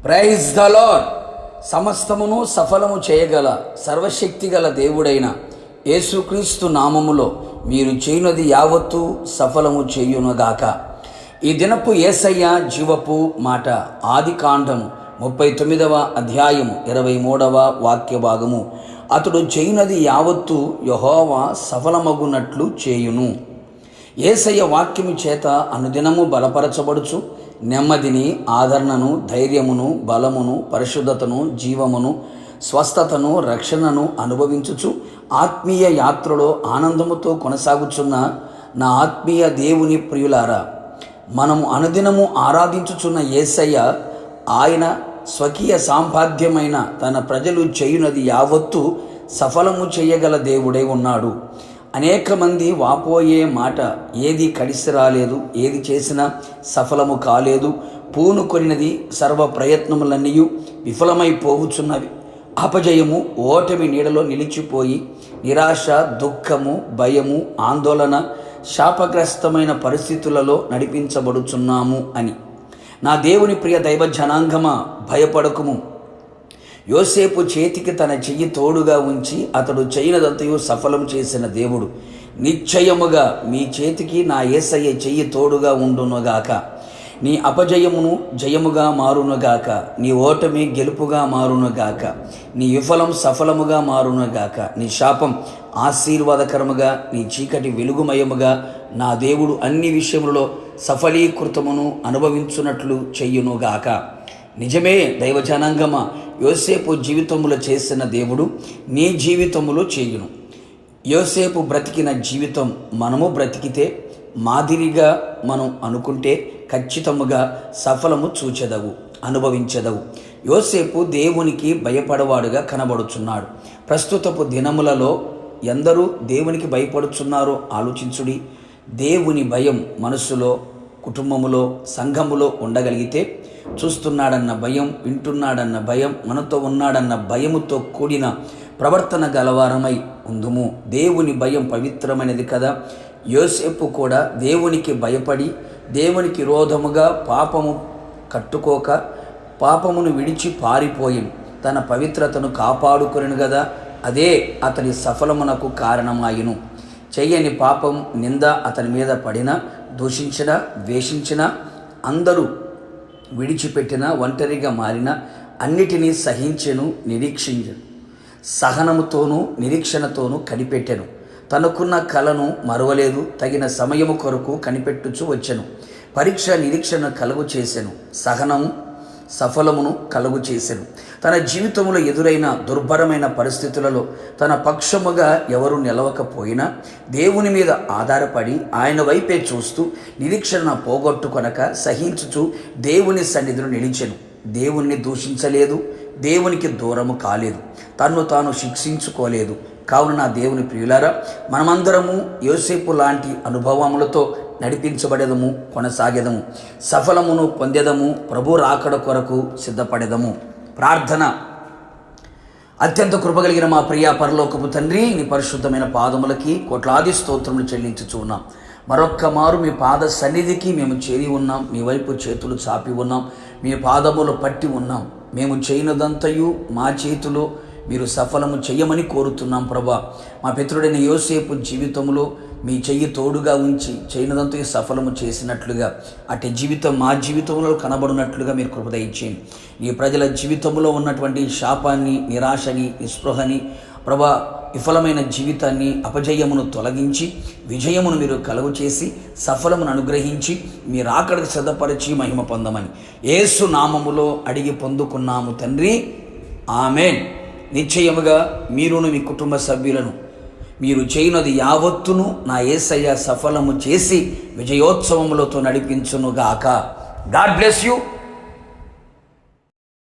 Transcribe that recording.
Praise the lord. సమస్తమును సఫలము చేయగల సర్వశక్తిగల దేవుడైన యేసుక్రీస్తు నామములో మీరు చేయనది యావత్తు సఫలము చేయునుగాక. ఈ దినపు యేసయ్య జీవపు మాట ఆదికాండము 39వ అధ్యాయము 23వ వాక్య భాగము. అతడు చేయనది యావత్తు యెహోవా సఫలమగునట్లు చేయును. యేసయ్య వాక్యము చేత అనుదినము బలపరచబడుచు నెమ్మదిని, ఆదరణను, ధైర్యమును, బలమును, పరిశుద్ధతను, జీవమును, స్వస్థతను, రక్షణను అనుభవించుచు ఆత్మీయ యాత్రలో ఆనందముతో కొనసాగుచున్న నా ఆత్మీయ దేవుని ప్రియులారా, మనము అనుదినము ఆరాధించుచున్న యేసయ్య ఆయన స్వకీయ సాంపాద్యమైన తన ప్రజలు చేయునది యావత్తు సఫలము చేయగల దేవుడై ఉన్నాడు. అనేక మంది వాపోయే మాట, ఏది కలిసి రాలేదు, ఏది చేసినా సఫలము కాలేదు, పూనుకొనినది సర్వ ప్రయత్నములన్నీ విఫలమైపోవుచున్నవి, అపజయము, ఓటమి నీడలో నిలిచిపోయి నిరాశ, దుఃఖము, భయము, ఆందోళన, శాపగ్రస్తమైన పరిస్థితులలో నడిపించబడుచున్నాము అని. నా దేవుని ప్రియ దైవ జనాంగమా, భయపడకుము. యోసేపు చేతికి తన చెయ్యి తోడుగా ఉంచి అతడు చేయనదంతయు సఫలం చేసిన దేవుడు నిశ్చయముగా మీ చేతికి నా యేసయ్య చెయ్యి తోడుగా ఉండునుగాక. నీ అపజయమును జయముగా మారునుగాక, నీ ఓటమి గెలుపుగా మారునుగాక, నీ విఫలం సఫలముగా మారునుగాక, నీ శాపం ఆశీర్వాదకరముగా, నీ చీకటి వెలుగుమయముగా నా దేవుడు అన్ని విషయములలో సఫలీకృతమును అనుభవించున్నట్లు చెయ్యునుగాక. నిజమే దైవజనాంగమా, యోసేపు జీవితములో చేసిన దేవుడు నీ జీవితములో చేయును. యోసేపు బ్రతికిన జీవితం మనము బ్రతికితే మాదిరిగా మనం అనుకుంటే ఖచ్చితముగా సఫలము చూచెదవు, అనుభవించెదవు. యోసేపు దేవునికి భయపడవాడుగా కనబడుచున్నాడు. ప్రస్తుతపు దినములలో ఎందరూ దేవునికి భయపడుచున్నారో ఆలోచించుడి. దేవుని భయం మనసులో, కుటుంబములో, సంఘములో ఉండగలిగితే చూస్తున్నాడన్న భయం, వింటున్నాడన్న భయం, మనతో ఉన్నాడన్న భయముతో కూడిన ప్రవర్తన గలవారమై ఉందుము. దేవుని భయం పవిత్రమైనది కదా. యోసేపు కూడా దేవునికి భయపడి దేవునికి విరోధముగా పాపము కట్టుకోక పాపమును విడిచి పారిపోయి తన పవిత్రతను కాపాడుకొనెను కదా. అదే అతని సఫలమునకు కారణమాయును. చెయ్యని పాపం నింద అతని మీద పడినా, దూషించినా, ద్వేషించినా, అందరూ విడిచిపెట్టిన, ఒంటరిగా మారిన అన్నిటినీ సహించెను, నిరీక్షించెను, సహనముతోనూ నిరీక్షణతోనూ కనిపెట్టెను. తనకున్న కలను మరువలేదు, తగిన సమయము కొరకు కనిపెట్టుచు వచ్చెను. పరీక్ష నిరీక్షణ కలుగు చేసెను, సహనము సఫలమును కలుగు చేసెను. తన జీవితంలో ఎదురైన దుర్భరమైన పరిస్థితులలో తన పక్షముగా ఎవరు నిలవకపోయినా దేవుని మీద ఆధారపడి ఆయన వైపే చూస్తూ నిరీక్షణ పోగొట్టుకొనక సహించుచు దేవుని సన్నిధిలో నిలిచెను. దేవుణ్ణి దూషించలేదు, దేవునికి దూరము కాలేదు, తన్ను తాను శిక్షించుకోలేదు. కావున నా దేవుని ప్రియులారా, మనమందరము యోసేపు లాంటి అనుభవములతో నడిపించబడేదము, కొనసాగేదము, సఫలమును పొందేదము, ప్రభు రాకడ కొరకు సిద్ధపడేదము. ప్రార్థన. అత్యంత కృపగలిగిన మా ప్రియ పరలోకపు తండ్రి, నీ పరిశుద్ధమైన పాదములకి కోట్లాది స్తోత్రములు చెల్లించుచూ ఉన్నాం. మరొక్క మారు మీ పాద సన్నిధికి మేము చేరి ఉన్నాం. మీ వైపు చేతులు చాపి ఉన్నాం, మీ పాదములు పట్టి ఉన్నాం. మేము చేయనదంతయు మా చేతిలో మీరు సఫలము చెయ్యమని కోరుతున్నాం ప్రభా. మా పితరుడైన యోసేపు జీవితంలో మీ చెయ్యి తోడుగా ఉంచి చేయనదంతా సఫలము చేసినట్లుగా అటు జీవితం మా జీవితంలో కనబడినట్లుగా మీరు కృప దయచేయండి. ఈ ప్రజల జీవితంలో ఉన్నటువంటి శాపాన్ని, నిరాశని, నిస్పృహని ప్రభా, విఫలమైన జీవితాన్ని, అపజయమును తొలగించి విజయమును మీరు కలుగు చేసి సఫలమును అనుగ్రహించి మీరు ఆకడికి సిద్ధపరిచి మహిమ పొందమని యేసు నామములో అడిగి పొందుకున్నాము తండ్రి, ఆమేన్. నిశ్చయముగా మీరును మీ కుటుంబ సభ్యులను మీరు చేయనది యావత్తును నా యేసయ్య సఫలము చేసి విజయోత్సవములతో నడిపించునుగాక. God bless you.